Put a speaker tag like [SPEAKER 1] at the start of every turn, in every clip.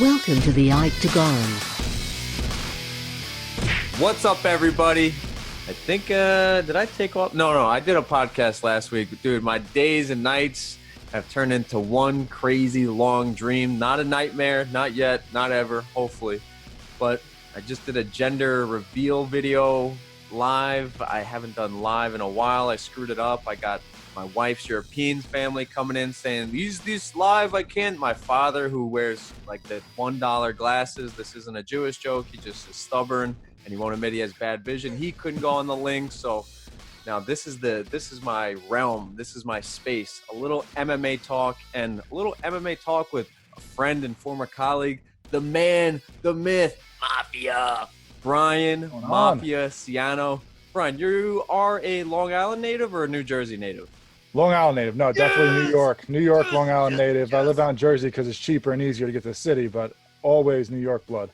[SPEAKER 1] Welcome to the IkeTagon.
[SPEAKER 2] What's up, everybody? I think, did I take off? No, I did a podcast last week. Dude, my days and nights have turned into one crazy long dream. Not a nightmare, not yet, not ever, hopefully. But I just did a gender reveal video live. I haven't done live in a while. I screwed it up. I got my wife's European family coming in saying, these live, I can't. My father, who wears like the $1 glasses, this isn't a Jewish joke. He just is stubborn and he won't admit he has bad vision. He couldn't go on the link. So now this is my realm. This is my space. A little MMA talk and a little MMA talk with a friend and former colleague, the man, the myth, Mafia, Brian, Mafia, Ciano. Brian, you are a Long Island native or a New Jersey native?
[SPEAKER 3] Long Island native. No, definitely New York, Long Island native. I live out in Jersey because it's cheaper and easier to get to the city, but always New York blood.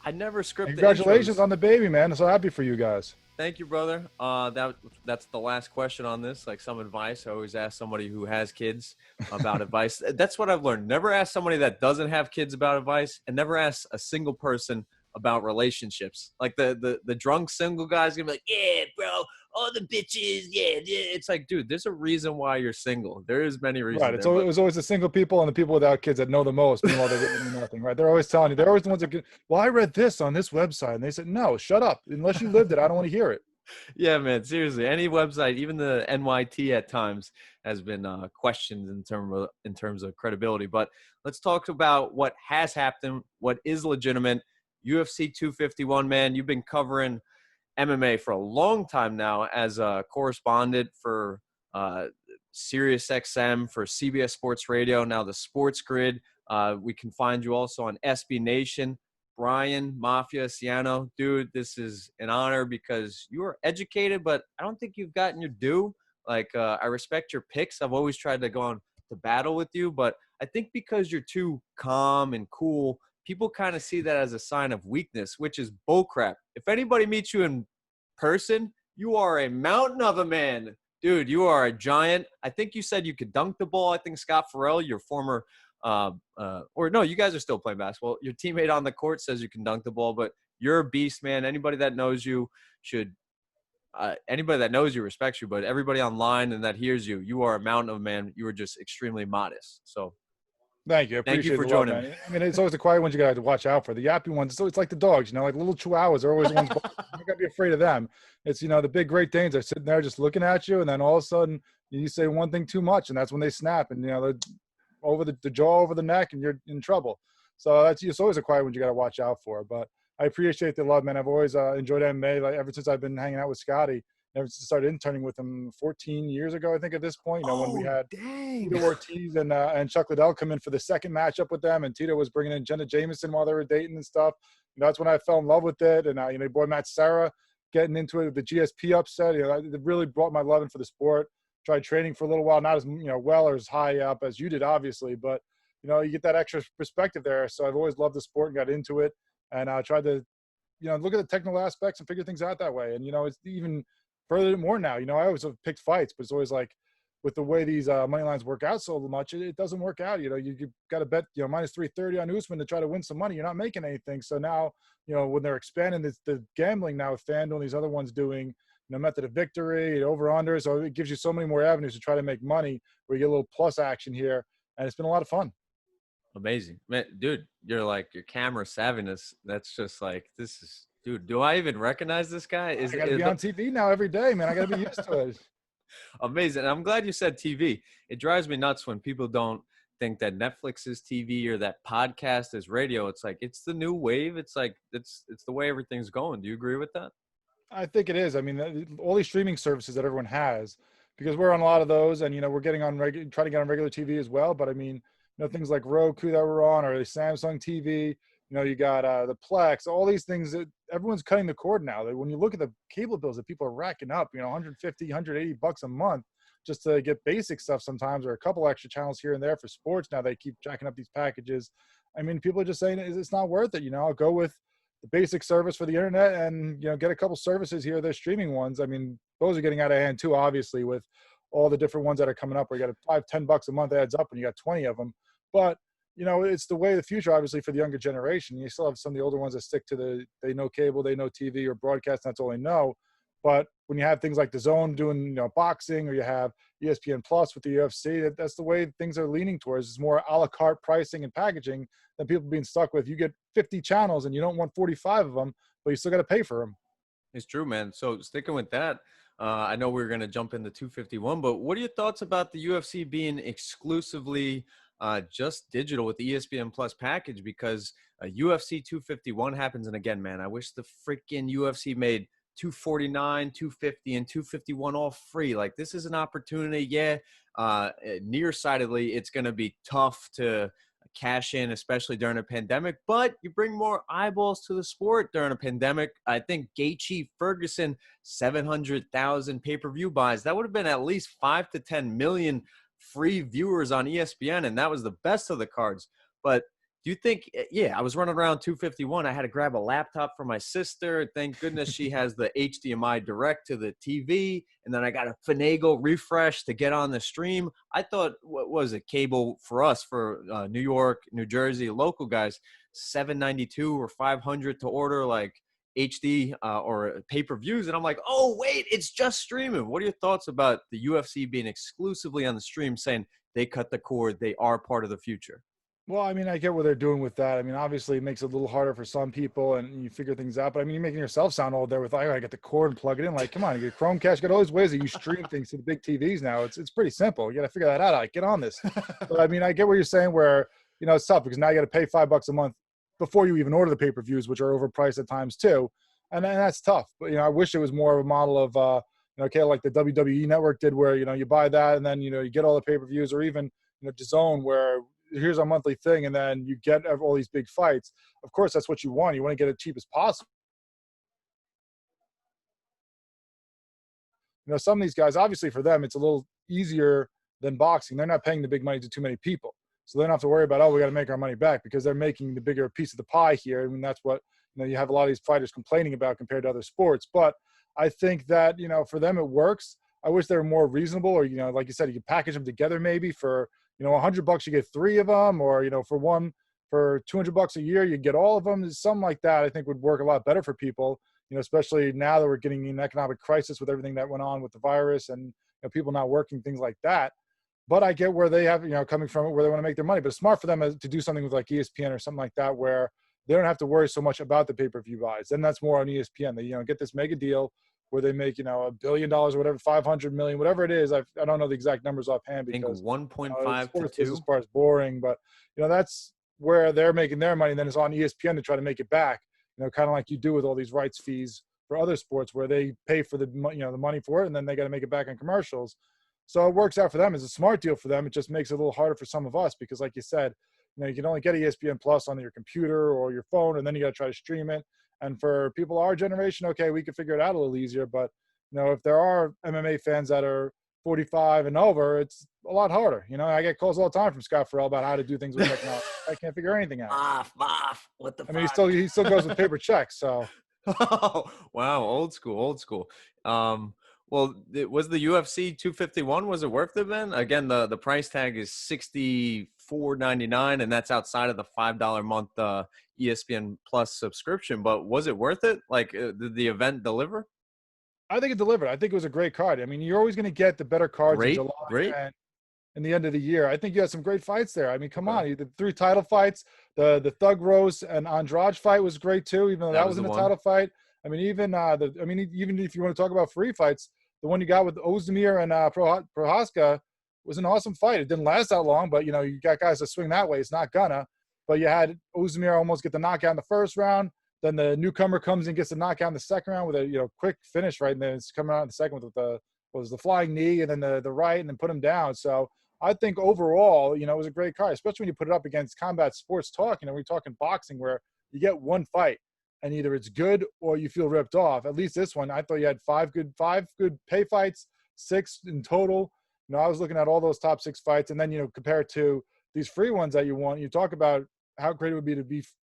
[SPEAKER 2] I never scripted.
[SPEAKER 3] Congratulations on the baby, man. I'm so happy for you guys.
[SPEAKER 2] Thank you, brother. That's the last question on this. Like some advice, I always ask somebody who has kids about advice. That's what I've learned. Never ask somebody that doesn't have kids about advice, and never ask a single person about relationships. Like the drunk single guy's gonna be like, yeah, bro, all the bitches, yeah. It's like, dude, there's a reason why you're single. There is many reasons.
[SPEAKER 3] Right. It was always the single people and the people without kids that know the most. Meanwhile, they're getting nothing. Right. They're always telling you. They're always the ones that get. Well, I read this on this website, and they said, no, shut up. Unless you lived it, I don't want to hear it.
[SPEAKER 2] Yeah, man. Seriously, any website, even the NYT at times has been questioned in terms of credibility. But let's talk about what has happened, what is legitimate. UFC 251, man. You've been covering MMA for a long time now as a correspondent for SiriusXM, for CBS Sports Radio, now the Sports Grid. We can find you also on SB Nation. Brian, Mafia, Ciano, dude, this is an honor because you are educated, but I don't think you've gotten your due. Like, I respect your picks. I've always tried to go on to battle with you, but I think because you're too calm and cool, people kind of see that as a sign of weakness, which is bullcrap. If anybody meets you in person, you are a mountain of a man. Dude, you are a giant. I think you said you could dunk the ball. I think Scott Farrell, your former or no, you guys are still playing basketball. Your teammate on the court says you can dunk the ball, but you're a beast, man. Anybody that knows you anybody that knows you respects you, but everybody online and that hears you, you are a mountain of a man. You are just extremely modest. So
[SPEAKER 3] thank you. I appreciate
[SPEAKER 2] Thank you for
[SPEAKER 3] the love,
[SPEAKER 2] joining me.
[SPEAKER 3] man. I mean, it's always the quiet ones you got to watch out for. The yappy ones, so it's like the dogs, like little chihuahuas are always the ones. You got to be afraid of them. It's, the big Great Danes are sitting there just looking at you, and then all of a sudden you say one thing too much, and that's when they snap, and they're over the jaw, over the neck, and you're in trouble. So it's always a quiet one you got to watch out for. But I appreciate the love, man. I've always enjoyed MMA, like ever since I've been hanging out with Scotty. Ever since I started interning with him 14 years ago, I think at this point, when we had Tito Ortiz and Chuck Liddell come in for the second matchup with them, and Tito was bringing in Jenna Jameson while they were dating and stuff. That's when I fell in love with it. And, boy, Matt Serra getting into it with the GSP upset, it really brought my love in for the sport. Tried training for a little while, not as, well or as high up as you did, obviously, but, you get that extra perspective there. So I've always loved the sport and got into it, and I tried to, look at the technical aspects and figure things out that way. And, it's even further more now. I always have picked fights, but it's always like with the way these money lines work out so much, it doesn't work out. You got to bet, minus 330 on Usman to try to win some money. You're not making anything. So now, when they're expanding the gambling now with FanDuel and these other ones doing, method of victory, over-under. So it gives you so many more avenues to try to make money where you get a little plus action here. And it's been a lot of fun.
[SPEAKER 2] Amazing, man, dude. You're like, your camera savviness. That's just like, this is, dude, do I even recognize this guy?
[SPEAKER 3] I got to be on TV now every day, man. I got to be used to it.
[SPEAKER 2] Amazing. And I'm glad you said TV. It drives me nuts when people don't think that Netflix is TV or that podcast is radio. It's like, it's the new wave. It's like, it's the way everything's going. Do you agree with that?
[SPEAKER 3] I think it is. I mean, all these streaming services that everyone has, because we're on a lot of those, and we're getting on trying to get on regular TV as well. But I mean, things like Roku that we're on, or the Samsung TV. You got the Plex, all these things that everyone's cutting the cord now. That when you look at the cable bills that people are racking up, $150, $180 a month just to get basic stuff sometimes, or a couple extra channels here and there for sports. Now they keep jacking up these packages. I mean, people are just saying it's not worth it. I'll go with the basic service for the internet and, get a couple services here. They're streaming ones. I mean, those are getting out of hand too, obviously, with all the different ones that are coming up where you got $5-10 a month adds up and you got 20 of them. But it's the way of the future, obviously, for the younger generation. You still have some of the older ones that stick to they know cable, they know TV or broadcast, and that's all they know. But when you have things like the Zone doing, boxing, or you have ESPN Plus with the UFC, that's the way things are leaning towards. It's more a la carte pricing and packaging than people being stuck with. You get 50 channels and you don't want 45 of them, but you still got to pay for them.
[SPEAKER 2] It's true, man. So sticking with that, I know we are going to jump into 251, but what are your thoughts about the UFC being exclusively just digital with the ESPN Plus package? Because UFC 251 happens, and again, man, I wish the freaking UFC made 249, 250, and 251 all free. Like, this is an opportunity. Yeah, nearsightedly, it's going to be tough to cash in, especially during a pandemic, but you bring more eyeballs to the sport during a pandemic. I think Gaethje Ferguson, 700,000 pay-per-view buys. That would have been at least 5 to 10 million free viewers on ESPN, and that was the best of the cards. But do you think, I was running around 251. I had to grab a laptop for my sister. Thank goodness she has the HDMI direct to the TV. And then I got a finagle refresh to get on the stream. I thought, what was it, cable for us, for New York, New Jersey, local guys, $7.92 or $500 to order like HD or pay-per-views. And I'm like, oh, wait, it's just streaming. What are your thoughts about the UFC being exclusively on the stream, saying they cut the cord, they are part of the future?
[SPEAKER 3] Well, I mean, I get what they're doing with that. I mean, obviously, it makes it a little harder for some people, and you figure things out. But I mean, you're making yourself sound old there with, like, I got the cord and plug it in. Like, come on, you get Chromecast, you got all these ways that you stream things to the big TVs now. It's pretty simple. You got to figure that out. Like, get on this. But I mean, I get what you're saying. Where it's tough because now you got to pay $5 a month before you even order the pay-per-views, which are overpriced at times too, and that's tough. But I wish it was more of a model of okay, like the WWE Network did, where you buy that and then you get all the pay-per-views, or even DAZN, where here's our monthly thing, and then you get all these big fights. Of course, that's what you want. You want to get it cheap as possible. Some of these guys, obviously for them, it's a little easier than boxing. They're not paying the big money to too many people. So they don't have to worry about, oh, we got to make our money back, because they're making the bigger piece of the pie here. I mean, that's what, you have a lot of these fighters complaining about compared to other sports. But I think that, for them, it works. I wish they were more reasonable, or, like you said, you could package them together maybe for, $100 you get 3 of them, or, for $200 a year, you get all of them. Something like that, I think, would work a lot better for people, especially now that we're getting an economic crisis with everything that went on with the virus and people not working, things like that. But I get where they have, coming from, where they want to make their money. But it's smart for them to do something with like ESPN or something like that, where they don't have to worry so much about the pay-per-view buys. Then that's more on ESPN. They, get this mega deal where they make, $1 billion or whatever, 500 million, whatever it is. I don't know the exact numbers offhand, because
[SPEAKER 2] 1.5 to 2.
[SPEAKER 3] Business part is boring, but that's where they're making their money. And then it's on ESPN to try to make it back, kind of like you do with all these rights fees for other sports, where they pay for the money for it, and then they got to make it back on commercials. So it works out for them. It's a smart deal for them. It just makes it a little harder for some of us, because like you said, you can only get ESPN Plus on your computer or your phone, and then you got to try to stream it. And for people our generation, okay, we can figure it out a little easier. But, if there are MMA fans that are 45 and over, it's a lot harder. I get calls all the time from Scott Farrell about how to do things with technology. I can't figure anything out.
[SPEAKER 2] What the fuck?
[SPEAKER 3] I mean, he still goes with paper checks, so.
[SPEAKER 2] Oh, wow, old school. Well, was the UFC 251, was it worth it, man? Again, the price tag is $64.99, and that's outside of the $5 a month ESPN Plus subscription. But was it worth it? Like, did the event deliver?
[SPEAKER 3] I think it delivered. I think it was a great card. I mean, you're always going to get the better cards in July and in the end of the year. I think you had some great fights there. I mean, come on, the 3 title fights, the Thug Rose and Andrade fight was great too, even though that wasn't a title fight. I mean, even even if you want to talk about free fights, the one you got with Ozdemir and Prohaska was an awesome fight. It didn't last that long, but you got guys that swing that way. It's not gonna. But you had Ozdemir almost get the knockout in the first round. Then the newcomer comes and gets the knockout in the second round with a quick finish, right? And then it's coming out in the second with the flying knee, and then the right, and then put him down. So I think overall, it was a great card, especially when you put it up against combat sports talk. We're talking boxing, where you get one fight and either it's good or you feel ripped off. At least this one, I thought you had 5 good pay fights, 6 in total. I was looking at all those top 6 fights, and then compare it to these free ones that you want. You talk about how great it would be to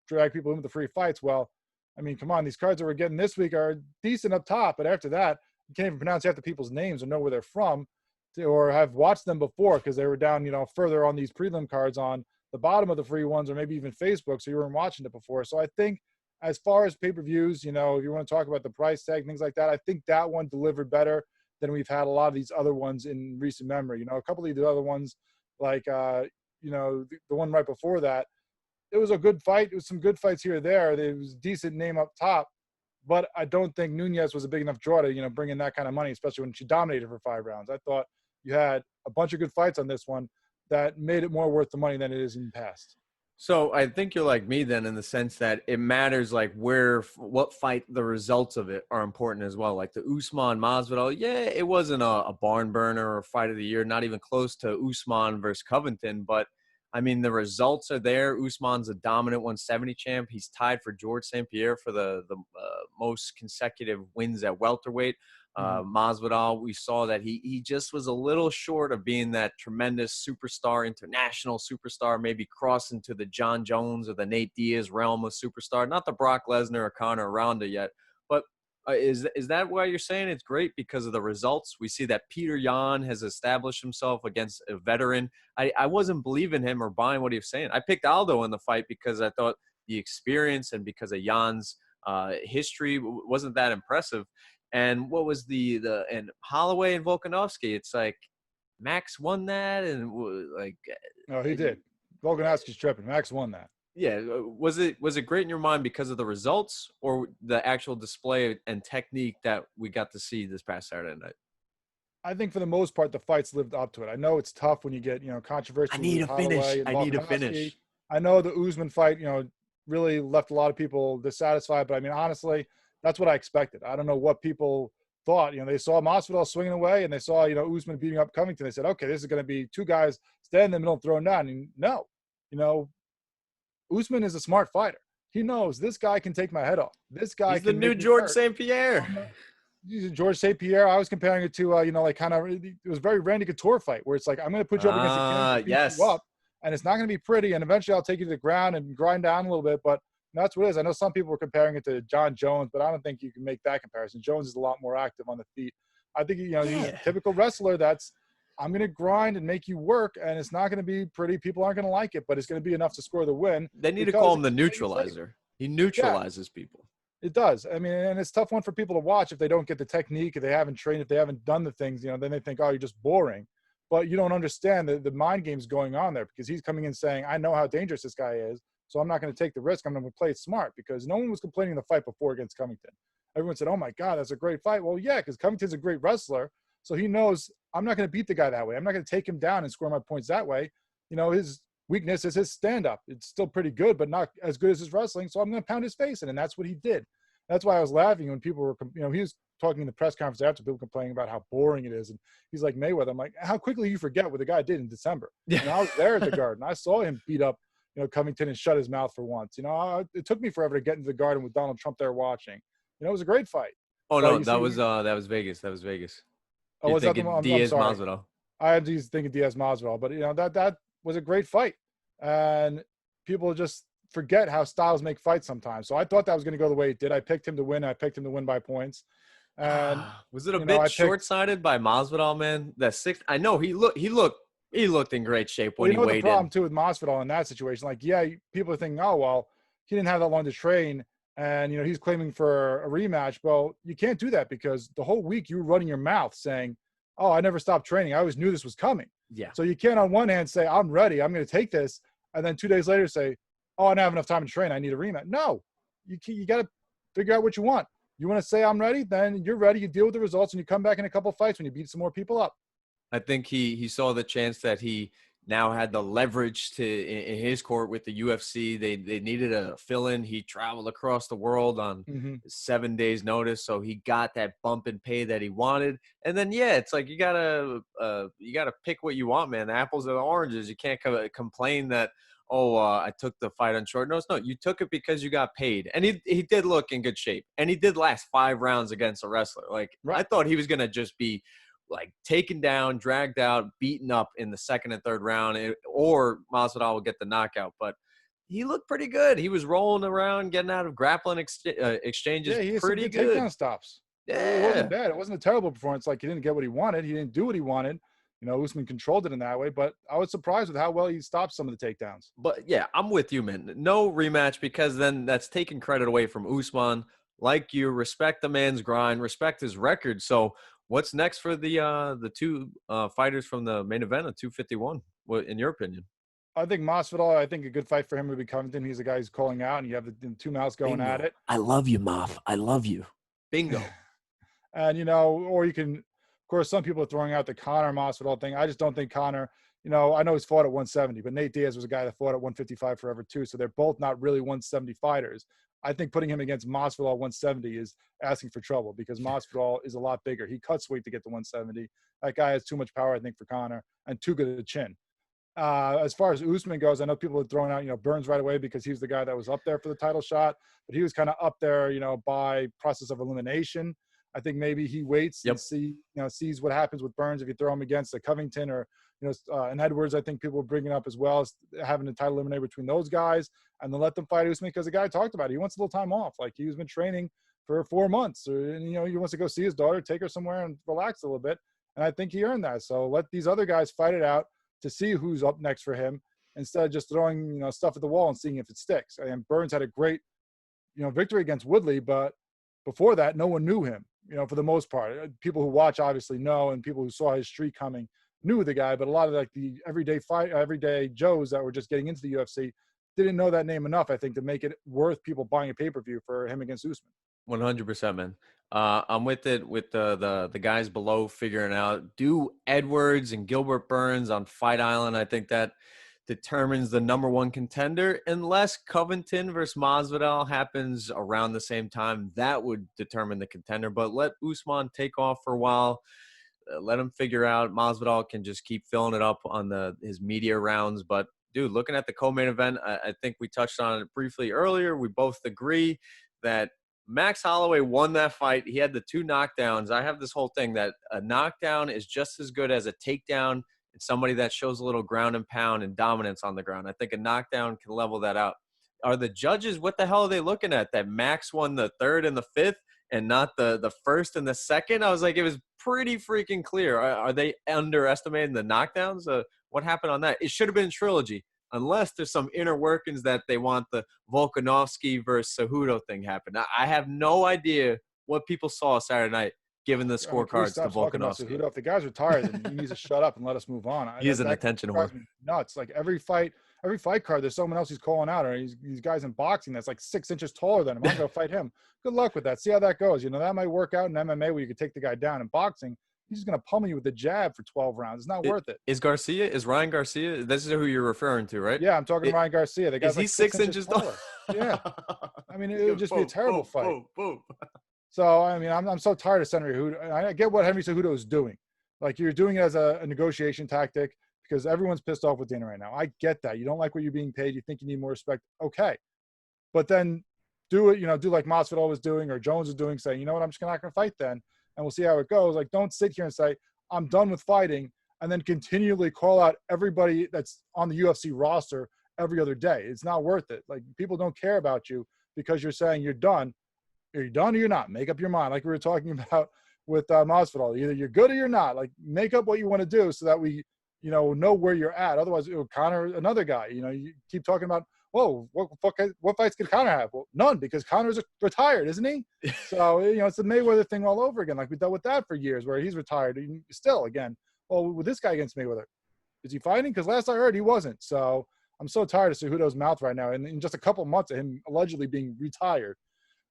[SPEAKER 3] drag people in with the free fights. Well, I mean, come on, these cards that we're getting this week are decent up top, but after that, you can't even pronounce half the people's names or know where they're from, or have watched them before, because they were down, further on these prelim cards on the bottom of the free ones, or maybe even Facebook, so you weren't watching it before. So I think as far as pay-per-views, if you want to talk about the price tag, things like that, I think that one delivered better than we've had a lot of these other ones in recent memory. A couple of the other ones, like, the one right before that, it was a good fight. It was some good fights here or there. There was a decent name up top, but I don't think Nunez was a big enough draw to, bring in that kind of money, especially when she dominated for 5 rounds. I thought you had a bunch of good fights on this one that made it more worth the money than it is in the past.
[SPEAKER 2] So I think you're like me then, in the sense that it matters like what fight, the results of it are important as well. Like the Usman Masvidal, it wasn't a barn burner or fight of the year, not even close to Usman versus Covington. But I mean, the results are there. Usman's a dominant 170 champ. He's tied for George St. Pierre for the most consecutive wins at welterweight. Masvidal, we saw that he just was a little short of being that tremendous superstar, international superstar, maybe crossing to the John Jones or the Nate Diaz realm of superstar. Not the Brock Lesnar or Conor or Ronda yet, but is that why you're saying it's great because of the results? We see that Peter Yan has established himself against a veteran. I wasn't believing him or buying what he was saying. I picked Aldo in the fight because I thought the experience and because of Yan's history wasn't that impressive. And what was and Holloway and Volkanovski? It's like Max won that, and like
[SPEAKER 3] no, he did. Volkanovski's tripping. Max won that.
[SPEAKER 2] Yeah, was it great in your mind because of the results or the actual display and technique that we got to see this past Saturday night?
[SPEAKER 3] I think for the most part, the fights lived up to it. I know it's tough when you get controversy.
[SPEAKER 2] I need a finish.
[SPEAKER 3] I know the Usman fight, really left a lot of people dissatisfied, but I mean, honestly, that's what I expected. I don't know what people thought. They saw Masvidal swinging away, and they saw Usman beating up Covington. They said, okay, this is going to be 2 guys standing in the middle throwing down. And no, Usman is a smart fighter. He knows this guy can take my head off. This guy
[SPEAKER 2] He's the new George St. Pierre.
[SPEAKER 3] George St. Pierre. I was comparing it to it was very Randy Couture fight where it's like, I'm going to put you up against a king, you up, and it's not going to be pretty, and eventually I'll take you to the ground and grind down a little bit, but that's what it is. I know some people were comparing it to John Jones, but I don't think you can make that comparison. Jones is a lot more active on the feet. I think he's a typical wrestler that's, I'm going to grind and make you work, and it's not going to be pretty. People aren't going to like it, but it's going to be enough to score the win.
[SPEAKER 2] They need to call him the neutralizer. He neutralizes people.
[SPEAKER 3] It does. I mean, and it's a tough one for people to watch if they don't get the technique, if they haven't trained, if they haven't done the things, then they think, oh, you're just boring. But you don't understand the mind games going on there, because he's coming in saying, I know how dangerous this guy is, so I'm not going to take the risk. I'm going to play it smart, because no one was complaining the fight before against Covington. Everyone said, oh, my God, that's a great fight. Well, yeah, because Covington's a great wrestler, so he knows I'm not going to beat the guy that way. I'm not going to take him down and score my points that way. His weakness is his stand-up. It's still pretty good, but not as good as his wrestling, so I'm going to pound his face in, and that's what he did. That's why I was laughing when people were, he was talking in the press conference after, people complaining about how boring it is. And he's like Mayweather. I'm like, how quickly you forget what the guy did in December.
[SPEAKER 2] Yeah.
[SPEAKER 3] I was there at the Garden. I saw him beat up, Covington and shut his mouth for once. It took me forever to get into the Garden with Donald Trump there watching. It was a great fight.
[SPEAKER 2] Oh, no, that was Vegas. That was Vegas.
[SPEAKER 3] Oh, was that the one?
[SPEAKER 2] Diaz Masvidal.
[SPEAKER 3] I am thinking Diaz Masvidal, but that was a great fight. And people just forget how styles make fights sometimes. So I thought that was going to go the way it did. I picked him to win. I picked him to win by points. And
[SPEAKER 2] was it a bit short-sighted by Masvidal, man? That sixth, I know he looked in great shape when he weighed in.
[SPEAKER 3] The problem too with Masvidal in that situation, like, yeah, people are thinking, oh well, he didn't have that long to train, and he's claiming for a rematch. Well, you can't do that, because the whole week you were running your mouth saying, oh, I never stopped training. I always knew this was coming.
[SPEAKER 2] Yeah.
[SPEAKER 3] So you can't on one hand say, I'm ready, I'm going to take this, and then 2 days later say, oh, I don't have enough time to train, I need a rematch. No, you got to figure out what you want. You want to say I'm ready, then you're ready. You deal with the results, and you come back in a couple of fights when you beat some more people up.
[SPEAKER 2] I think he saw the chance that he now had the leverage in his court with the UFC. They needed a fill-in. He traveled across the world on 7 days' notice, so he got that bump in pay that he wanted. And then, yeah, it's like you gotta pick what you want, man. The apples and the oranges. You can't complain that, I took the fight on short notice. No, you took it because you got paid. And he did look in good shape. And he did last 5 rounds against a wrestler. Like, right. I thought he was going to just be, like, taken down, dragged out, beaten up in the second and third round, or Masvidal would get the knockout. But he looked pretty good. He was rolling around, getting out of grappling exchanges.
[SPEAKER 3] Yeah, he had
[SPEAKER 2] pretty
[SPEAKER 3] some
[SPEAKER 2] good
[SPEAKER 3] takedown stops.
[SPEAKER 2] Yeah.
[SPEAKER 3] It wasn't bad. It wasn't a terrible performance. Like, he didn't get what he wanted. He didn't do what he wanted. Usman controlled it in that way, but I was surprised with how well he stopped some of the takedowns.
[SPEAKER 2] But yeah, I'm with you, man. No rematch, because then that's taking credit away from Usman. Like you, respect the man's grind, respect his record. So what's next for the two fighters from the main event at 251? What, in your opinion?
[SPEAKER 3] I think Masvidal, I think a good fight for him would be Covington. He's the guy who's calling out, and you have the two mouths going at it.
[SPEAKER 1] I love you, Maf. I love you.
[SPEAKER 2] Bingo.
[SPEAKER 3] And, or you can, of course, some people are throwing out the Conor Masvidal thing. I just don't think Conor, I know he's fought at 170, but Nate Diaz was a guy that fought at 155 forever too. So they're both not really 170 fighters. I think putting him against Masvidal at 170 is asking for trouble, because Masvidal is a lot bigger. He cuts weight to get to 170. That guy has too much power, I think, for Conor, and too good a chin. As far as Usman goes, I know people are throwing out, Burns right away, because he was the guy that was up there for the title shot, but he was kind of up there, by process of elimination. I think maybe he waits and sees what happens with Burns if you throw him against a Covington or, and Edwards. I think people were bringing up as well as having a title eliminator between those guys, and then let them fight Usman, because the guy talked about it. He wants a little time off. Like, he's been training for 4 months, and, he wants to go see his daughter, take her somewhere and relax a little bit. And I think he earned that. So let these other guys fight it out to see who's up next for him, instead of just throwing, stuff at the wall and seeing if it sticks. And Burns had a great, victory against Woodley, but before that, no one knew him, for the most part. People who watch obviously know, and people who saw his streak coming knew the guy, but a lot of the everyday Joes that were just getting into the UFC didn't know that name enough, I think, to make it worth people buying a pay-per-view for him against Usman.
[SPEAKER 2] 100%, man. I'm with it, with the guys below figuring out, do Edwards and Gilbert Burns on Fight Island. I think that determines the number one contender, unless Covington versus Masvidal happens around the same time. That would determine the contender, but let Usman take off for a while. Let him figure out. Masvidal can just keep filling it up on his media rounds. But dude, looking at the co-main event, I think we touched on it briefly earlier. We both agree that Max Holloway won that fight. He had the 2 knockdowns. I have this whole thing that a knockdown is just as good as a takedown. It's somebody that shows a little ground and pound and dominance on the ground. I think a knockdown can level that out. Are the judges, what the hell are they looking at? That Max won the 3rd and the 5th and not the 1st and the 2nd? I was like, it was pretty freaking clear. Are they underestimating the knockdowns? What happened on that? It should have been a trilogy, unless there's some inner workings that they want the Volkanovski versus Cejudo thing happen. I have no idea what people saw Saturday night, given the scorecards to Volkanovski.
[SPEAKER 3] If the guy's retired, then he needs to shut up and let us move on.
[SPEAKER 2] He is an attention whore.
[SPEAKER 3] Nuts. Like every fight card, there's someone else he's calling out, or these guys in boxing that's like 6 inches taller than him. I'm going to fight him. Good luck with that. See how that goes. That might work out in MMA where you could take the guy down. In boxing, he's just going to pummel you with the jab for 12 rounds. It's not worth it.
[SPEAKER 2] Is Ryan Garcia? This is who you're referring to, right?
[SPEAKER 3] Yeah, I'm talking Ryan Garcia. The guy's
[SPEAKER 2] is he
[SPEAKER 3] like
[SPEAKER 2] 6 inches taller?
[SPEAKER 3] Yeah. I mean, it would just be a terrible fight.
[SPEAKER 2] Boom.
[SPEAKER 3] So, I mean, I'm so tired of Henry Cejudo. I get what Henry Cejudo is doing. Like, you're doing it as a negotiation tactic because everyone's pissed off with Dana right now. I get that. You don't like what you're being paid. You think you need more respect. Okay. But then do it, do like Masvidal was doing or Jones was doing, saying, I'm just not going to fight then, and we'll see how it goes. Like, don't sit here and say, I'm done with fighting, and then continually call out everybody that's on the UFC roster every other day. It's not worth it. Like, people don't care about you because you're saying you're done. Are you done or you're not? Make up your mind. Like we were talking about with Masvidal. Either you're good or you're not. Like, make up what you want to do so that we, know where you're at. Otherwise, Conor, another guy, you keep talking about, whoa, what fights could Conor have? Well, none, because Conor's retired, isn't he? So, it's the Mayweather thing all over again. Like, we dealt with that for years where he's retired. Still, again, well, with this guy against Mayweather, is he fighting? Because last I heard, he wasn't. So I'm so tired of Cejudo's mouth right now. And in just a couple months of him allegedly being retired.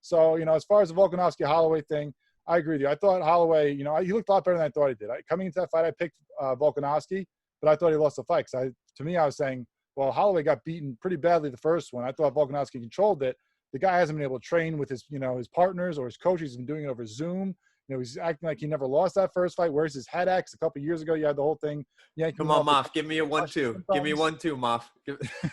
[SPEAKER 3] So, as far as the Volkanovski-Holloway thing, I agree with you. I thought Holloway, he looked a lot better than I thought he did. Coming into that fight, I picked Volkanovski, but I thought he lost the fight. Because to me, I was saying, well, Holloway got beaten pretty badly the first one. I thought Volkanovski controlled it. The guy hasn't been able to train with his, his partners or his coach. He's been doing it over Zoom. He's acting like he never lost that first fight. Where's his head at? 'Cause a couple of years ago, you had the whole thing. Yeah,
[SPEAKER 2] come on, Maf. Give me a 1-2. Give me 1-2, Maf.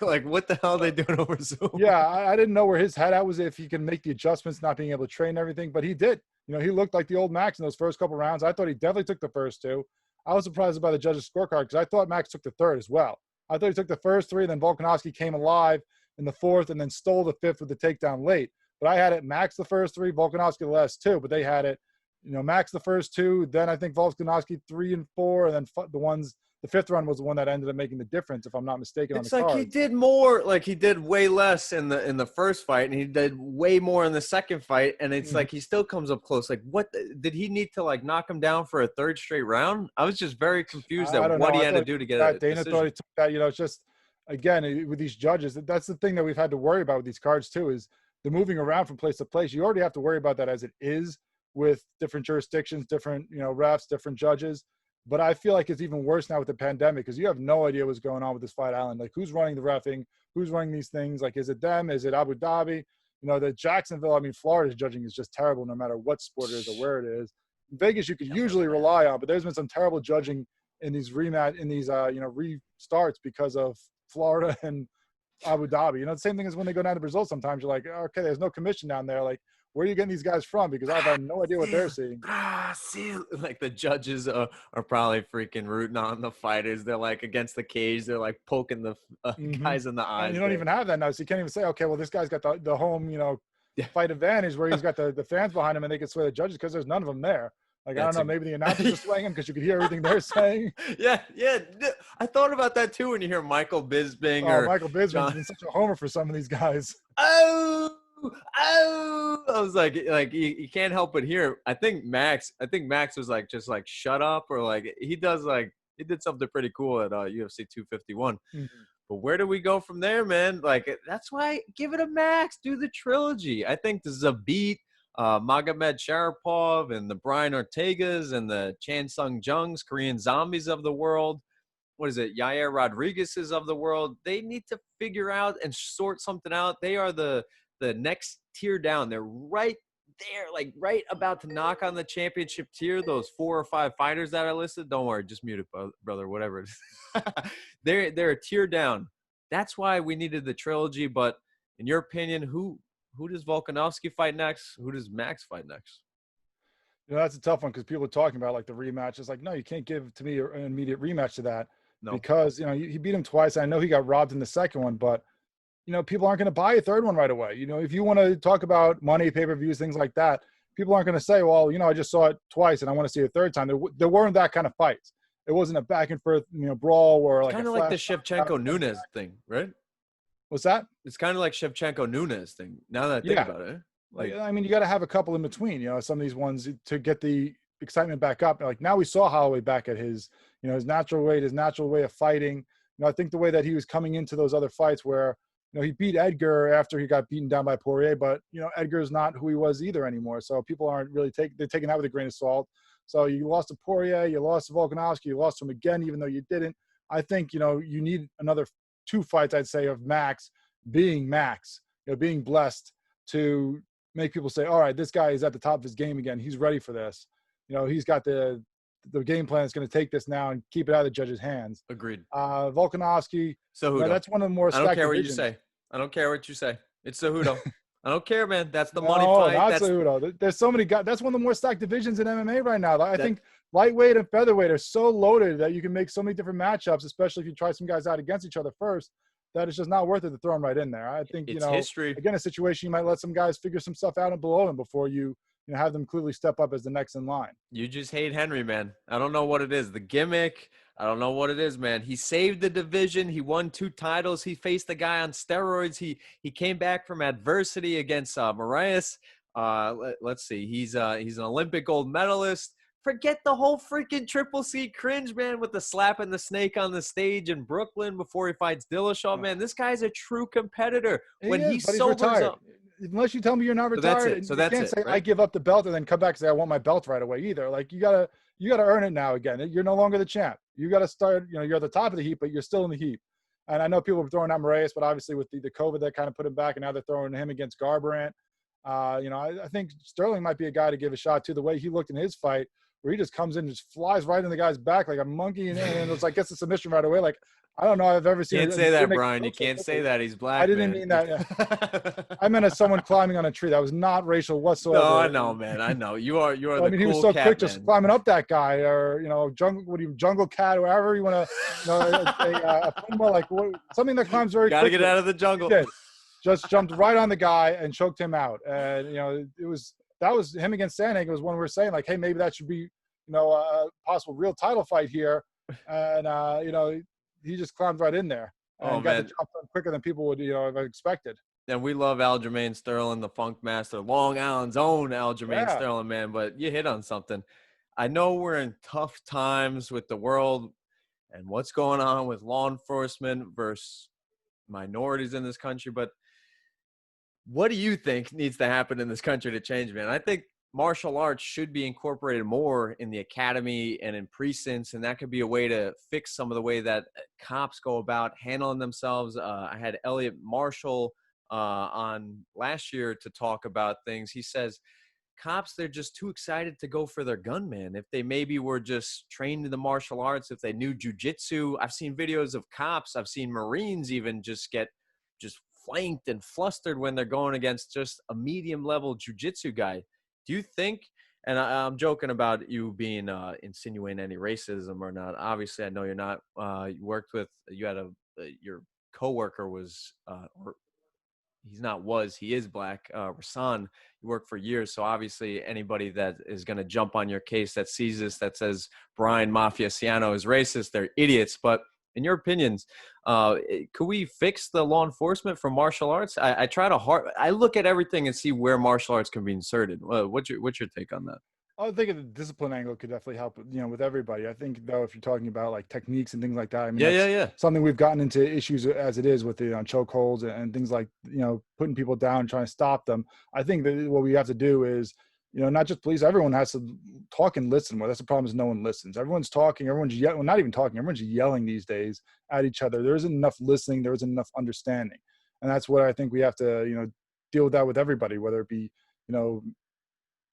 [SPEAKER 2] Like, what the hell are they doing over Zoom?
[SPEAKER 3] Yeah, I didn't know where his head at was, if he can make the adjustments, not being able to train everything. But he did. He looked like the old Max in those first couple rounds. I thought he definitely took the first 2. I was surprised by the judges' scorecard because I thought Max took the 3rd as well. I thought he took the first 3, then Volkanovski came alive in the 4th and then stole the 5th with the takedown late. But I had it Max the first 3, Volkanovski the last 2. But they had it, Max the first two, then I think Volkanovski 3 and 4, and then the fifth run was the one that ended up making the difference, if I'm not mistaken, on the
[SPEAKER 2] It's like
[SPEAKER 3] card.
[SPEAKER 2] he did more, like he did way less in the first fight, and he did way more in the second fight, and it's like he still comes up close. Like, what did he need to like knock him down for a third straight round? I was just very confused
[SPEAKER 3] I
[SPEAKER 2] at
[SPEAKER 3] don't
[SPEAKER 2] what
[SPEAKER 3] know.
[SPEAKER 2] he
[SPEAKER 3] I
[SPEAKER 2] had to
[SPEAKER 3] thought
[SPEAKER 2] do to get
[SPEAKER 3] that
[SPEAKER 2] a
[SPEAKER 3] Dana thought he
[SPEAKER 2] decision.
[SPEAKER 3] took that. It's just, again, with these judges, that's the thing that we've had to worry about with these cards too, is the moving around from place to place. You already have to worry about that as it is with different jurisdictions, different refs, different judges. But I feel like it's even worse now with the pandemic, because you have no idea what's going on with this Fight Island. Like, who's running the reffing? Who's running these things? Like, is it them? Is it Abu Dhabi? The Jacksonville, Florida's judging is just terrible no matter what sport it is or where it is. Vegas, you could usually rely on, but there's been some terrible judging in these restarts because of Florida and Abu Dhabi. The same thing as when they go down to Brazil. Sometimes you're like, okay, there's no commission down there. Like, where are you getting these guys from? Because I've had no idea what they're seeing.
[SPEAKER 2] Like, the judges are probably freaking rooting on the fighters. They're like against the cage. They're like poking the guys in the eyes.
[SPEAKER 3] And you don't even have that now, so you can't even say, okay, well, this guy's got the home, fight advantage where he's got the fans behind him and they can sway the judges, because there's none of them there. Like, I don't know, maybe the announcers are swaying him because you could hear everything they're saying.
[SPEAKER 2] Yeah. I thought about that too when you hear Michael Bisping or
[SPEAKER 3] Michael Bisping's been such a homer for some of these guys.
[SPEAKER 2] Oh, I was like you can't help but hear. I think Max was like, just like, shut up, or like he did something pretty cool at UFC 251. But where do we go from there, man? Like, that's why give it a Max. Do the trilogy. I think the Zabit, Magomed Sharapov, and the Brian Ortegas and the Chan Sung Jungs, Korean Zombies of the world. What is it? Yair Rodriguez's of the world. They need to figure out and sort something out. They are the next tier down. They're right there, like right about to knock on the championship tier. Those 4 or 5 fighters that are listed. Don't worry, just mute it, brother. Whatever it is. They're a tier down. That's why we needed the trilogy. But in your opinion, who does Volkanovski fight next? Who does Max fight next?
[SPEAKER 3] That's a tough one, because people are talking about like the rematch. It's like, no, you can't give to me an immediate rematch to that. No. Because he beat him twice. I know he got robbed in the second one, but people aren't going to buy a third one right away. If you want to talk about money, pay-per-views, things like that, people aren't going to say, well, I just saw it twice and I want to see it a third time. There weren't that kind of fights. It wasn't a back and forth, brawl or like
[SPEAKER 2] kind of like the Shevchenko Nunes thing, right?
[SPEAKER 3] What's that?
[SPEAKER 2] It's kind of like Shevchenko Nunes thing. Now that I think about it,
[SPEAKER 3] like, you got to have a couple in between. Some of these ones to get the excitement back up. Like, now we saw Holloway back at his, his natural weight, his natural way of fighting. I think the way that he was coming into those other fights where, he beat Edgar after he got beaten down by Poirier, but Edgar's not who he was either anymore. So people aren't really they're taking that with a grain of salt. So you lost to Poirier, you lost to Volkanovski, you lost to him again, even though you didn't. I think, you need another 2 fights, I'd say, of Max, being blessed to make people say, all right, this guy is at the top of his game again. He's ready for this. He's got the game plan that's going to take this now and keep it out of the judge's hands.
[SPEAKER 2] Agreed.
[SPEAKER 3] Volkanovski.
[SPEAKER 2] Cejudo.
[SPEAKER 3] That's one of the more.
[SPEAKER 2] I don't care what you say. I don't care what you say. It's Cejudo. I don't care, man. That's the money fight.
[SPEAKER 3] Not Cejudo. There's so many guys. That's one of the more stacked divisions in MMA right now. I think lightweight and featherweight are so loaded that you can make so many different matchups, especially if you try some guys out against each other first, that it's just not worth it to throw them right in there. I think,
[SPEAKER 2] it's history.
[SPEAKER 3] Again, a situation you might let some guys figure some stuff out and below them before you have them clearly step up as the next in line.
[SPEAKER 2] You just hate Henry, man. I don't know what it is. The gimmick. I don't know what it is, man. He saved the division. He won 2 titles. He faced a guy on steroids. He came back from adversity against Marias. Let's see. He's an Olympic gold medalist. Forget the whole freaking Triple C cringe, man, with the slapping the snake on the stage in Brooklyn before he fights Dillashaw, man. This guy's a true competitor. He sobers up.
[SPEAKER 3] Unless you tell me you're not retired,
[SPEAKER 2] so that's
[SPEAKER 3] you can't say, right? I give up the belt and then come back and say I want my belt right away either. Like, you gotta earn it now again. You're no longer the champ. You gotta start. You're at the top of the heap, but you're still in the heap. And I know people are throwing out Moraes, but obviously with the COVID that kind of put him back, and now they're throwing him against Garbrandt. I think Sterling might be a guy to give a shot to. The way he looked in his fight, where he just comes in and just flies right in the guy's back like a monkey, and it's like gets a submission right away. Like, I don't know. I've ever seen.
[SPEAKER 2] You can't say that, Brian. You can't say that. He's black.
[SPEAKER 3] I didn't mean that. Yeah. I meant as someone climbing on a tree. That was not racial whatsoever.
[SPEAKER 2] No, I know, man. I know. You are. You are.
[SPEAKER 3] I mean, he was so quick just climbing up that guy, or jungle cat, or however you want to. A puma, like something that climbs very.
[SPEAKER 2] Got to get out of the jungle.
[SPEAKER 3] He did. Just jumped right on the guy and choked him out, and it was that was him against Sandhagen was when we were saying like, hey, maybe that should be, a possible real title fight here. And, he just climbed right in there
[SPEAKER 2] Oh
[SPEAKER 3] and got the
[SPEAKER 2] man.
[SPEAKER 3] job done quicker than people would, have expected.
[SPEAKER 2] And we love Aljamain Sterling, the Funk Master, Long Island's own Aljamain
[SPEAKER 3] Yeah.
[SPEAKER 2] Sterling, man. But you hit on something. I know we're in tough times with the world and what's going on with law enforcement versus minorities in this country, but what do you think needs to happen in this country to change, man? I think martial arts should be incorporated more in the academy and in precincts, and that could be a way to fix some of the way that cops go about handling themselves. I had Elliot Marshall on last year to talk about things. He says cops, they're just too excited to go for their gun, man. If they maybe were just trained in the martial arts, if they knew jujitsu. I've seen videos of cops, I've seen Marines even just get just flanked and flustered when they're going against just a medium level jujitsu guy. Do you think, and I'm joking about you being insinuating any racism or not. Obviously, I know you're not. You worked with, you had your coworker was, or he's not was, he is black, Rasan. You worked for years. So obviously anybody that is going to jump on your case that sees this, that says Brian Mafia Ciano is racist, they're idiots. But in your opinions, could we fix the law enforcement for martial arts? I look at everything and see where martial arts can be inserted. What's your take on that?
[SPEAKER 3] I think the discipline angle could definitely help, with everybody. I think though, if you're talking about like techniques and things like that, I mean,
[SPEAKER 2] Yeah.
[SPEAKER 3] something we've gotten into issues as it is with the chokeholds and things like, putting people down and trying to stop them. I think that what we have to do is, not just police, everyone has to talk and listen more. That's the problem, is no one listens. Everyone's talking, everyone's yelling, well, not even talking, everyone's yelling these days at each other. There isn't enough listening, there isn't enough understanding. And that's what I think we have to, deal with that with everybody, whether it be,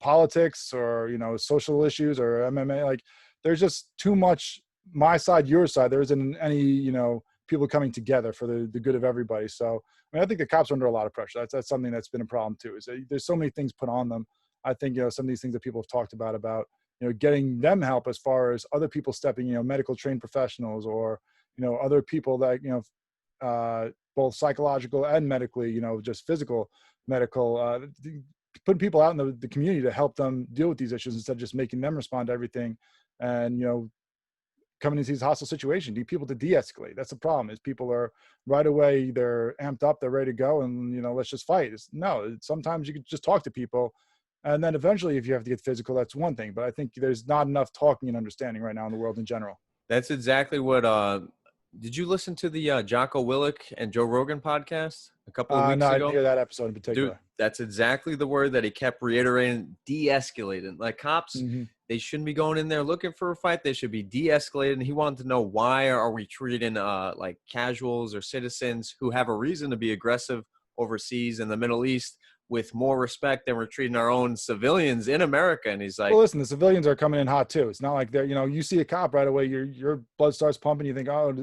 [SPEAKER 3] politics or social issues or MMA. Like, there's just too much my side, your side. There isn't any people coming together for the good of everybody. So I mean, I think the cops are under a lot of pressure. That's something that's been a problem too. Is there's so many things put on them. I think some of these things that people have talked about getting them help as far as other people stepping, medical trained professionals or other people that both psychological and medically, just physical medical, putting people out in the community to help them deal with these issues instead of just making them respond to everything and coming into these hostile situations. Need people to de-escalate. That's the problem, is people are right away, they're amped up, they're ready to go, and let's just fight. Sometimes you can just talk to people, and then eventually if you have to get physical, that's one thing. But I think there's not enough talking and understanding right now in the world in general.
[SPEAKER 2] That's exactly what did you listen to the Jocko Willink and Joe Rogan podcast a couple of weeks
[SPEAKER 3] No, I
[SPEAKER 2] ago?
[SPEAKER 3] didn't hear that episode in particular.
[SPEAKER 2] Dude, that's exactly the word that he kept reiterating: de-escalating. Like cops, they shouldn't be going in there looking for a fight. They should be de-escalating. He wanted to know, why are we treating like casuals or citizens who have a reason to be aggressive overseas in the Middle East with more respect than we're treating our own civilians in America? And he's like,
[SPEAKER 3] well, listen, the civilians are coming in hot too. It's not like they're, you see a cop right away, your blood starts pumping. You think, oh,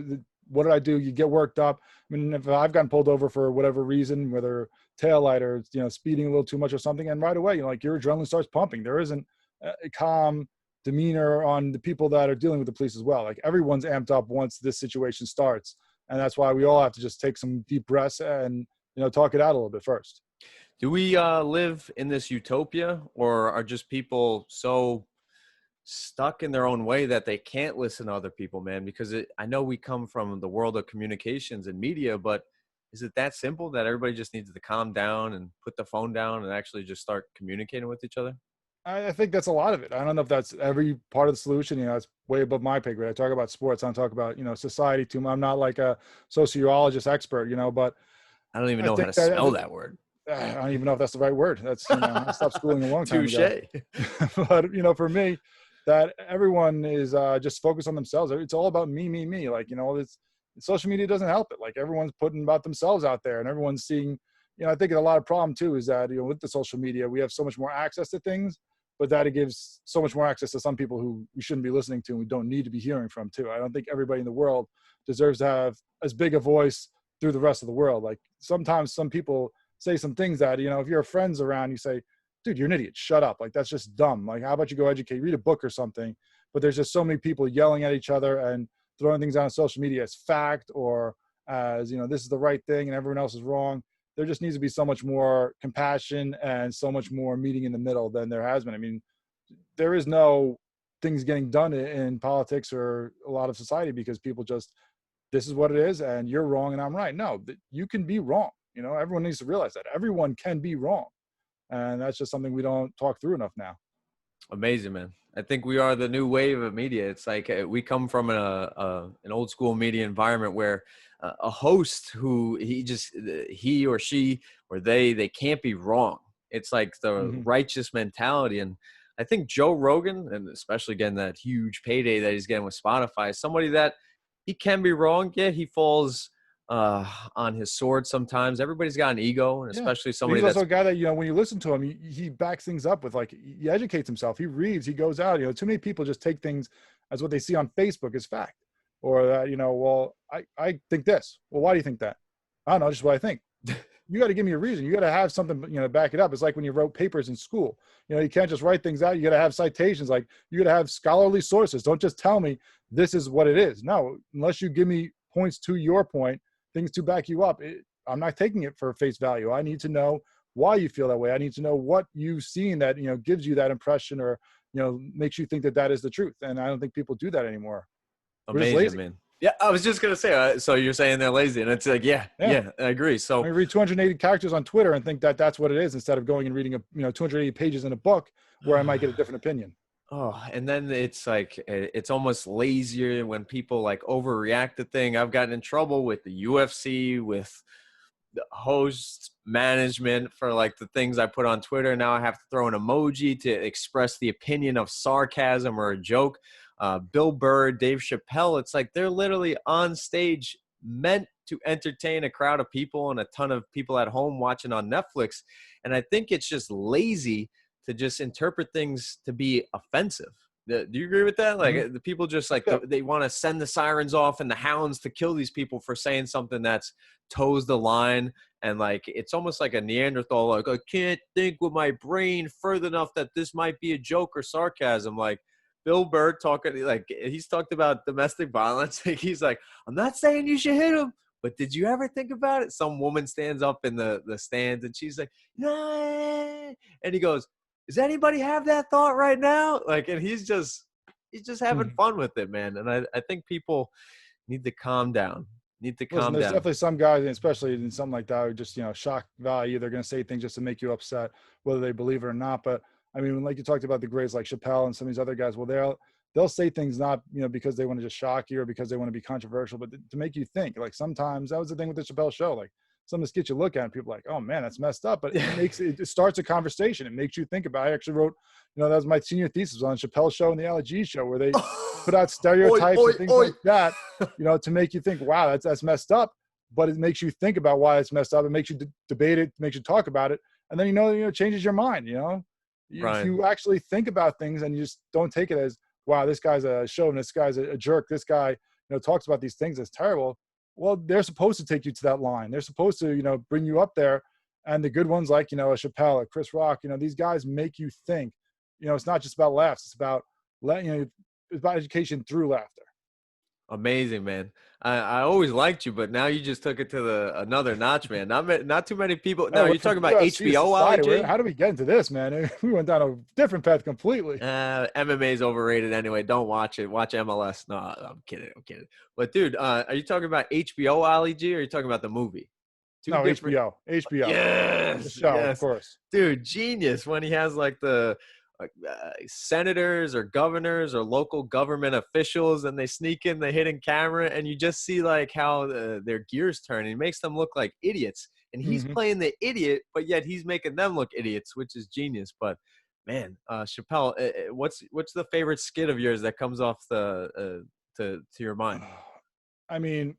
[SPEAKER 3] what did I do? You get worked up. I mean, if I've gotten pulled over for whatever reason, whether tail light or, speeding a little too much or something, and right away, your adrenaline starts pumping. There isn't a calm demeanor on the people that are dealing with the police as well. Like, everyone's amped up once this situation starts. And that's why we all have to just take some deep breaths and, talk it out a little bit first.
[SPEAKER 2] do we live in this utopia, or are just people so stuck in their own way that they can't listen to other people, man? Because I know we come from the world of communications and media, but is it that simple that everybody just needs to calm down and put the phone down and actually just start communicating with each other?
[SPEAKER 3] I think that's a lot of it. I don't know if that's every part of the solution. It's way above my pay grade. I talk about sports. I don't talk about, society too much. I'm not like a sociologist expert, but
[SPEAKER 2] I don't even know how to spell that word.
[SPEAKER 3] I don't even know if that's the right word. That's, I stopped schooling a long time ago. But, for me, that everyone is just focused on themselves. It's all about me. Like, it's, social media doesn't help it. Like, everyone's putting about themselves out there and everyone's seeing, I think a lot of problem too is that, with the social media, we have so much more access to things, but that it gives so much more access to some people who we shouldn't be listening to and we don't need to be hearing from too. I don't think everybody in the world deserves to have as big a voice through the rest of the world. Like, sometimes some people say some things that, if your friends around, you say, dude, you're an idiot, shut up. Like, that's just dumb. Like, how about you go educate, read a book or something? But there's just so many people yelling at each other and throwing things on social media as fact or as, this is the right thing and everyone else is wrong. there just needs to be so much more compassion and so much more meeting in the middle than there has been. I mean, there is no things getting done in politics or a lot of society because people just, this is what it is and you're wrong and I'm right. No, you can be wrong. You know, everyone needs to realize that everyone can be wrong. And that's just something we don't talk through enough now.
[SPEAKER 2] Amazing, man. I think we are the new wave of media. It's like we come from an old school media environment where a host who he or she or they can't be wrong. It's like the righteous mentality. And I think Joe Rogan, and especially getting that huge payday that he's getting with Spotify, is somebody that he can be wrong. Yeah, he falls on his sword sometimes. Everybody's got an ego, and especially somebody
[SPEAKER 3] he's
[SPEAKER 2] that's
[SPEAKER 3] also a guy that, you know, when you listen to him, he backs things up with, like, he educates himself, he reads, he goes out. You know, too many people just take things as what they see on Facebook as fact, or that, you know, well, I think this. Well, why do you think that? I don't know, just what I think. You got to give me a reason. You got to have something, you know, back it up. It's like when you wrote papers in school. You know, you can't just write things out. You got to have citations. Like, you got to have scholarly sources. Don't just tell me this is what it is. No, unless you give me points to your point, things to back you up, I'm not taking it for face value. I need to know why you feel that way. I need to know what you've seen that, you know, gives you that impression or, you know, makes you think that that is the truth. And I don't think people do that anymore.
[SPEAKER 2] amazing, man. Yeah, I was just gonna say. So you're saying they're lazy, and it's like, yeah, I agree. So
[SPEAKER 3] I read 280 characters on Twitter and think that that's what it is, instead of going and reading 280 pages in a book where I might get a different opinion.
[SPEAKER 2] Oh, and then it's like, it's almost lazier when people like overreact to thing. I've gotten in trouble with the UFC, with the host management for like the things I put on Twitter. Now I have to throw an emoji to express the opinion of sarcasm or a joke. Bill Burr, Dave Chappelle, it's like they're literally on stage meant to entertain a crowd of people and a ton of people at home watching on Netflix. And I think it's just lazy to just interpret things to be offensive. Do you agree with that? Like, the people just like, they want to send the sirens off and the hounds to kill these people for saying something that's toes the line. And like, it's almost like a Neanderthal, like, I can't think with my brain further enough that this might be a joke or sarcasm. Like, Bill Burr talking, like, he's talked about domestic violence. He's like, I'm not saying you should hit him, but did you ever think about it? Some woman stands up in the stands and she's like, nah. And he goes, does anybody have that thought right now? Like, and he's just having fun with it, man. And I think people need to calm down. There's
[SPEAKER 3] definitely some guys, especially in something like that, who just, you know, shock value. They're going to say things just to make you upset, whether they believe it or not. But I mean, like you talked about the greats like Chappelle and some of these other guys, well, they'll say things not, you know, because they want to just shock you or because they want to be controversial, but to make you think. Like, sometimes that was the thing with the Chappelle show. Like, some of the skits you look at and people are like, oh man, that's messed up. But it starts a conversation. It makes you think about it. I actually wrote, you know, that was my senior thesis on Chappelle's show and the LG show, where they put out stereotypes and things like that, you know, to make you think, wow, that's messed up. But it makes you think about why it's messed up. It makes you debate it, makes you talk about it. And then, you know, changes your mind, you know. If you actually think about things and you just don't take it as, wow, this guy's a chauvinist, this guy's a jerk, this guy, you know, talks about these things, it's terrible. Well, they're supposed to take you to that line. They're supposed to, you know, bring you up there. And the good ones, like, you know, a Chappelle, a Chris Rock, you know, these guys make you think. You know, it's not just about laughs. It's about, it's about education through laughter.
[SPEAKER 2] Amazing, man. I always liked you, but now you just took it to another notch, man. Not too many people. Now, you're talking about HBO,
[SPEAKER 3] how do we get into this, man? We went down a different path completely.
[SPEAKER 2] MMA is overrated anyway. Don't watch it. Watch MLS. No, I'm kidding. But, dude, are you talking about HBO, Ali G, or are you talking about the movie?
[SPEAKER 3] HBO.
[SPEAKER 2] Yes.
[SPEAKER 3] The show,
[SPEAKER 2] yes.
[SPEAKER 3] Of course.
[SPEAKER 2] Dude, genius when he has, like, the senators or governors or local government officials, and they sneak in the hidden camera, and you just see like how their gears turn. He makes them look like idiots, and he's playing the idiot, but yet he's making them look idiots, which is genius. But man, Chappelle, what's the favorite skit of yours that comes off to your mind?
[SPEAKER 3] I mean,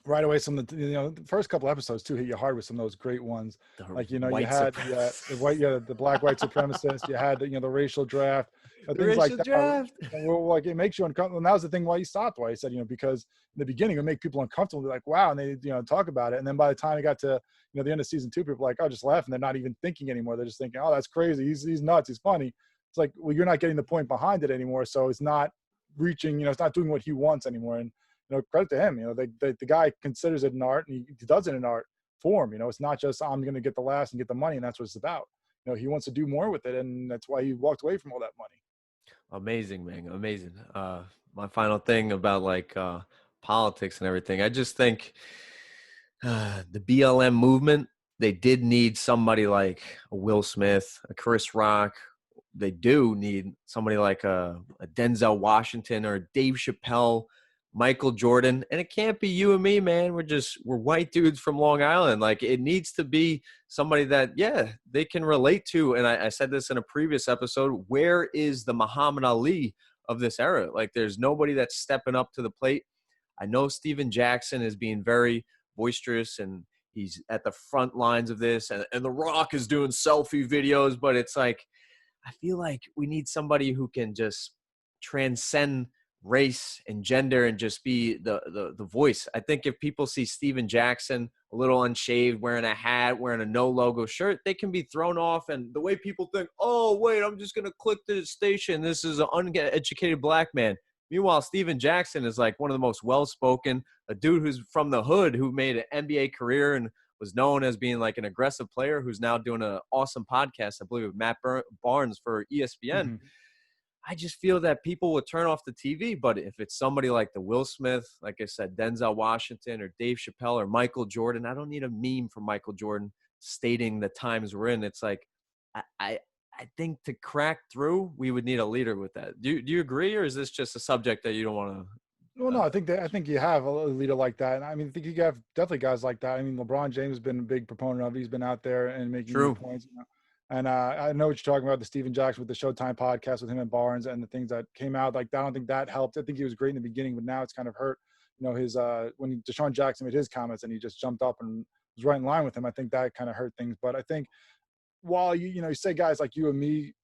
[SPEAKER 3] right away, the first couple episodes too hit you hard with some of those great ones. Like, you know, you had the black white supremacists, you had the racial draft, things like that. Well, like, it makes you uncomfortable. And that was the thing why he stopped. Why he said, because in the beginning it would make people uncomfortable, like, wow, and they talk about it. And then by the time it got to the end of season 2, people were like, oh, just laugh, and they're not even thinking anymore. They're just thinking, oh, that's crazy. He's nuts. He's funny. It's like, well, you're not getting the point behind it anymore. So it's not reaching. It's not doing what he wants anymore. And credit to him. The guy considers it an art, and he does it in art. form. It's not just I'm going to get the last and get the money, and that's what it's about. He wants to do more with it, and that's why he walked away from all that money.
[SPEAKER 2] Amazing, man. Amazing. My final thing about like politics and everything. I just think the BLM movement, they did need somebody like a Will Smith, a Chris Rock. They do need somebody like a Denzel Washington or Dave Chappelle, Michael Jordan. And it can't be you and me, man. We're white dudes from Long Island. Like, it needs to be somebody that, yeah, they can relate to. And I said this in a previous episode. Where is the Muhammad Ali of this era? Like, there's nobody that's stepping up to the plate. I know Steven Jackson is being very boisterous and he's at the front lines of this, and The Rock is doing selfie videos, but it's like, I feel like we need somebody who can just transcend race and gender and just be the voice. I think if people see Steven Jackson a little unshaved, wearing a hat, wearing a no logo shirt, they can be thrown off. And the way people think, oh, wait, I'm just going to click to the station. This is an uneducated black man. Meanwhile, Steven Jackson is like one of the most well-spoken, a dude who's from the hood, who made an NBA career and was known as being like an aggressive player, who's now doing an awesome podcast, I Bleav, with Matt Barnes for ESPN.
[SPEAKER 3] Mm-hmm.
[SPEAKER 2] I just feel that people would turn off the TV. But if it's somebody like the Will Smith, like I said, Denzel Washington or Dave Chappelle or Michael Jordan, I don't need a meme from Michael Jordan stating the times we're in. It's like, I think to crack through, we would need a leader with that. Do you agree, or is this just a subject that you don't want to?
[SPEAKER 3] Well, no, I think you have a leader like that. And I mean, I think you have definitely guys like that. I mean, LeBron James has been a big proponent of it. He's been out there and making
[SPEAKER 2] True
[SPEAKER 3] points. And I know what you're talking about, the Steven Jackson with the Showtime podcast with him and Barnes and the things that came out. Like, I don't think that helped. I think he was great in the beginning, but now it's kind of hurt. His when Deshaun Jackson made his comments and he just jumped up and was right in line with him, I think that kind of hurt things. But I think while you say guys like you and me,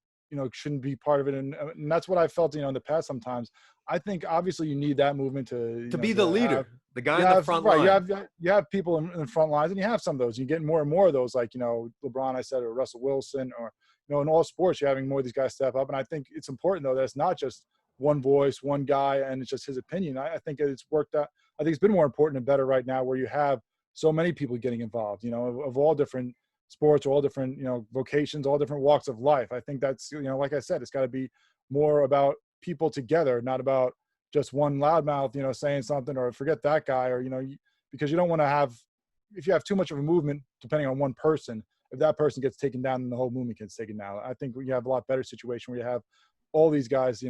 [SPEAKER 3] shouldn't be part of it, and that's what I felt, in the past sometimes. I think obviously you need that movement to
[SPEAKER 2] be the leader, the guy in the front
[SPEAKER 3] right,
[SPEAKER 2] line.
[SPEAKER 3] You have people in the front lines, and you have some of those. You get more and more of those, like LeBron, I said, or Russell Wilson, or in all sports, you're having more of these guys step up. And I think it's important though that it's not just one voice, one guy, and it's just his opinion. I think it's worked out. I think it's been more important and better right now, where you have so many people getting involved, of all different sports, all different, vocations, all different walks of life. I think that's, like I said, it's got to be more about people together, not about just one loudmouth, saying something, or forget that guy, or, because you don't want to have, if you have too much of a movement, depending on one person, if that person gets taken down, then the whole movement gets taken down. I think we have a lot better situation where you have all these guys,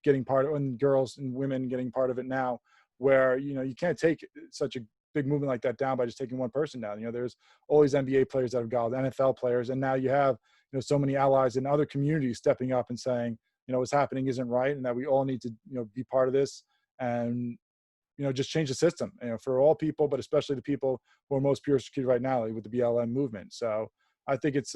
[SPEAKER 3] getting part of, and girls and women getting part of it now, where, you can't take such a big movement like that down by just taking one person down. There's all these NBA players that have gone, NFL players, and now you have, so many allies in other communities stepping up and saying, what's happening isn't right, and that we all need to, be part of this, and, just change the system, for all people, but especially the people who are most persecuted right now, like with the BLM movement. So I think it's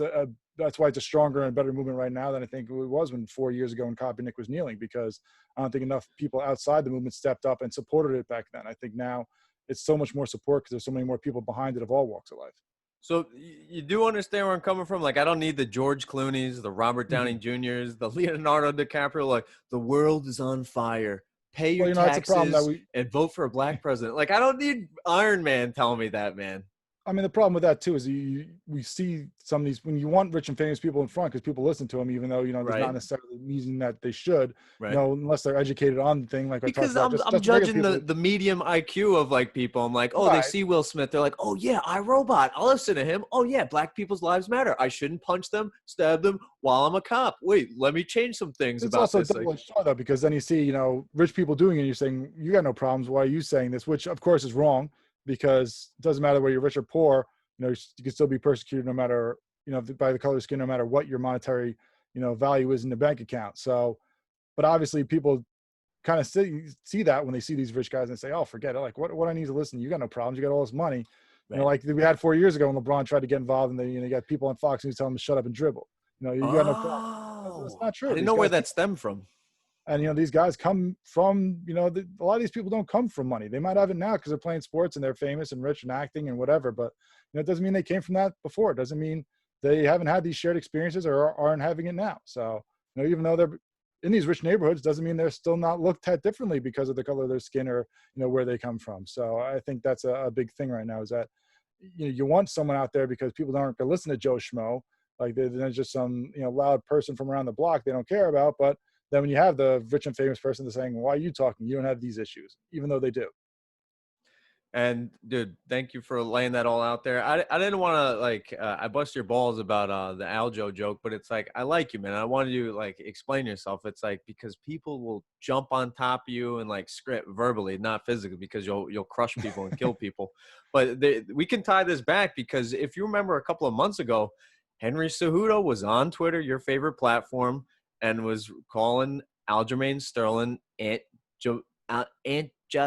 [SPEAKER 3] that's why it's a stronger and better movement right now than I think it was when 4 years ago when Kaepernick was kneeling, because I don't think enough people outside the movement stepped up and supported it back then. I think now it's so much more support because there's so many more people behind it of all walks of life.
[SPEAKER 2] So you do understand where I'm coming from? Like, I don't need the George Clooney's, the Robert Downey Jr.'s, the Leonardo DiCaprio. Like, the world is on fire. Pay your taxes and vote for a black president. Like, I don't need Iron Man telling me that, man.
[SPEAKER 3] I mean, the problem with that too is we see some of these, when you want rich and famous people in front, because people listen to them, even though there's
[SPEAKER 2] right.
[SPEAKER 3] not necessarily a reason that they should,
[SPEAKER 2] right.
[SPEAKER 3] Unless they're educated on the thing. Like,
[SPEAKER 2] because I'm judging the medium IQ of like people. I'm like, oh, right. They see Will Smith, they're like, oh yeah, iRobot, I'll listen to him. Oh yeah, black people's lives matter. I shouldn't punch them, stab them while I'm a cop. Wait, let me change some things about this.
[SPEAKER 3] It's also double-edged sword though, because then you see rich people doing it, and you're saying you got no problems. Why are you saying this? Which of course is wrong, because it doesn't matter whether you're rich or poor. You can still be persecuted no matter, by the color of skin, no matter what your monetary, value is in the bank account. So, but obviously people kind of see that when they see these rich guys and say, oh, forget it. Like, what I need to listen? You got no problems. You got all this money. Right. Like we had 4 years ago when LeBron tried to get involved, and you got people on Fox News telling him to shut up and dribble. You got no problem. That's not true.
[SPEAKER 2] I didn't know where that stemmed from.
[SPEAKER 3] And, these guys come from, a lot of these people don't come from money. They might have it now because they're playing sports and they're famous and rich and acting and whatever. But, it doesn't mean they came from that before. It doesn't mean they haven't had these shared experiences or aren't having it now. So, even though they're in these rich neighborhoods, doesn't mean they're still not looked at differently because of the color of their skin or, where they come from. So I think that's a big thing right now, is that, you want someone out there because people aren't going to listen to Joe Schmo. Like there's just some, loud person from around the block they don't care about. But then when you have the rich and famous person that's saying, why are you talking? You don't have these issues, even though they do.
[SPEAKER 2] And dude, thank you for laying that all out there. I didn't want to I bust your balls about the Aljo joke, but it's like, I like you, man. I wanted you to like explain yourself. It's like, because people will jump on top of you and like script verbally, not physically, because you'll crush people and kill people. But we can tie this back, because if you remember a couple of months ago, Henry Cejudo was on Twitter, your favorite platform, and was calling Aljamain Sterling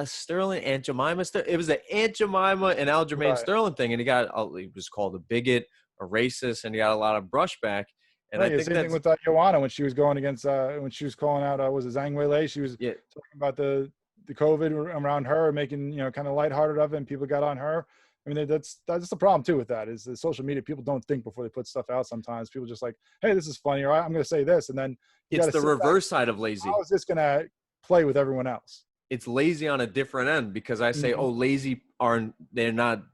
[SPEAKER 2] Sterling, Aunt Jemima. It was the Aunt Jemima and Aljamain Sterling thing, and he was called a bigot, a racist, and he got a lot of brushback. And I think
[SPEAKER 3] same thing with Joanna when she was going against when she was calling out was it Zhang Weili. She was talking about the COVID around her, making kind of lighthearted of it, and people got on her. I mean, that's the problem too with that is the social media. People don't think before they put stuff out. Sometimes people just like, hey, this is funny, or I'm going to say this, and then
[SPEAKER 2] it's the reverse side of lazy.
[SPEAKER 3] How is this going to play with everyone else?
[SPEAKER 2] It's lazy on a different end, because I say, oh, lazy they're not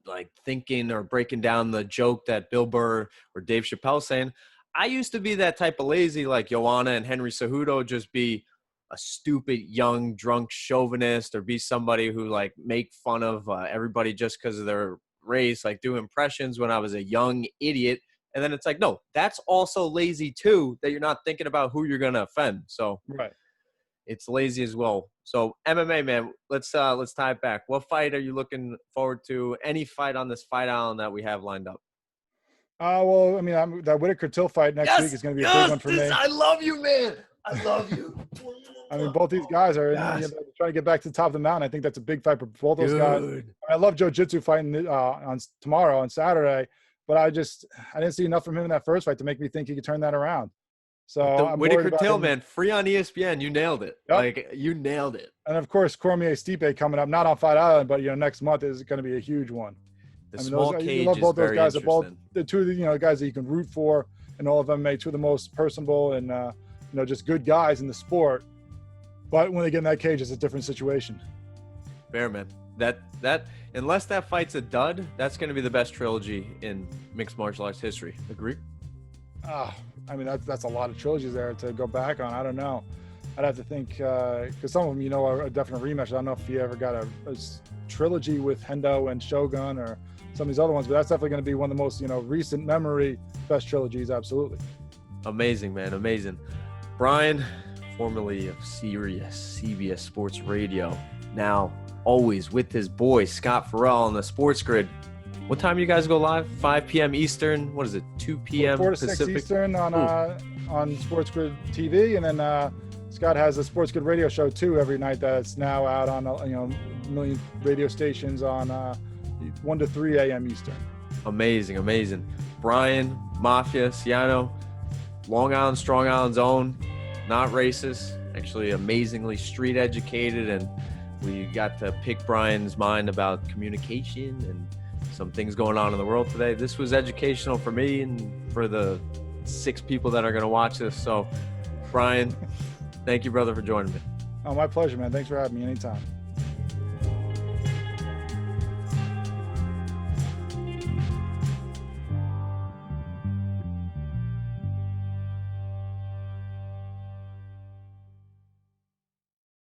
[SPEAKER 2] like thinking or breaking down the joke that Bill Burr or Dave Chappelle saying. I used to be that type of lazy, like Joanna and Henry Cejudo, just be a stupid young drunk chauvinist, or be somebody who like make fun of everybody just because of their race, like do impressions when I was a young idiot. And then it's like, no, that's also lazy too, that you're not thinking about who you're going to offend. So it's lazy as well. So MMA, man, let's tie it back. What fight are you looking forward to? Any fight on this Fight Island that we have lined up?
[SPEAKER 3] Well, I mean, that Whitaker-Till fight next week is going to be a big one for me.
[SPEAKER 2] I love you, man. I love you.
[SPEAKER 3] I mean, both these guys are trying to get back to the top of the mountain. I think that's a big fight for both those guys. I love Jiu-Jitsu fighting on tomorrow, on Saturday, but I didn't see enough from him in that first fight to make me think he could turn that around. So
[SPEAKER 2] Whitaker-Till, man, free on ESPN. You nailed it.
[SPEAKER 3] Yep.
[SPEAKER 2] Like, you nailed it.
[SPEAKER 3] And of course, Cormier-Stipe coming up, not on Fight Island, but next month is going to be a huge one.
[SPEAKER 2] The small cage
[SPEAKER 3] love both
[SPEAKER 2] is very
[SPEAKER 3] those guys.
[SPEAKER 2] interesting.
[SPEAKER 3] The two of the guys that you can root for in all of MMA, two of the most personable and just good guys in the sport. But when they get in that cage, it's a different situation.
[SPEAKER 2] Fair, man. That unless that fight's a dud, that's going to be the best trilogy in mixed martial arts history. Agree?
[SPEAKER 3] I mean, that's a lot of trilogies there to go back on. I don't know. I'd have to think because some of them, are a definite rematch. I don't know if you ever got a trilogy with Hendo and Shogun or some of these other ones, but that's definitely going to be one of the most recent memory best trilogies. Absolutely.
[SPEAKER 2] Amazing, man. Amazing. Brian, formerly of CBS Sports Radio, now always with his boy Scott Farrell on the Sports Grid. What time do you guys go live? 5 p.m. Eastern. What is it? 2 p.m.
[SPEAKER 3] 4 to
[SPEAKER 2] Pacific?
[SPEAKER 3] 6 Eastern on Sports Grid TV, and then Scott has a Sports Grid radio show too every night that's now out on a million radio stations on 1 to 3 a.m. Eastern.
[SPEAKER 2] Amazing, amazing. Brian, Mafia, Ciano, Long Island, Strong Island's own, not racist, actually amazingly street educated, and we got to pick Brian's mind about communication and some things going on in the world today. This was educational for me and for the 6 people that are going to watch this. So, Brian, thank you, brother, for joining me.
[SPEAKER 3] Oh, my pleasure, man. Thanks for having me anytime.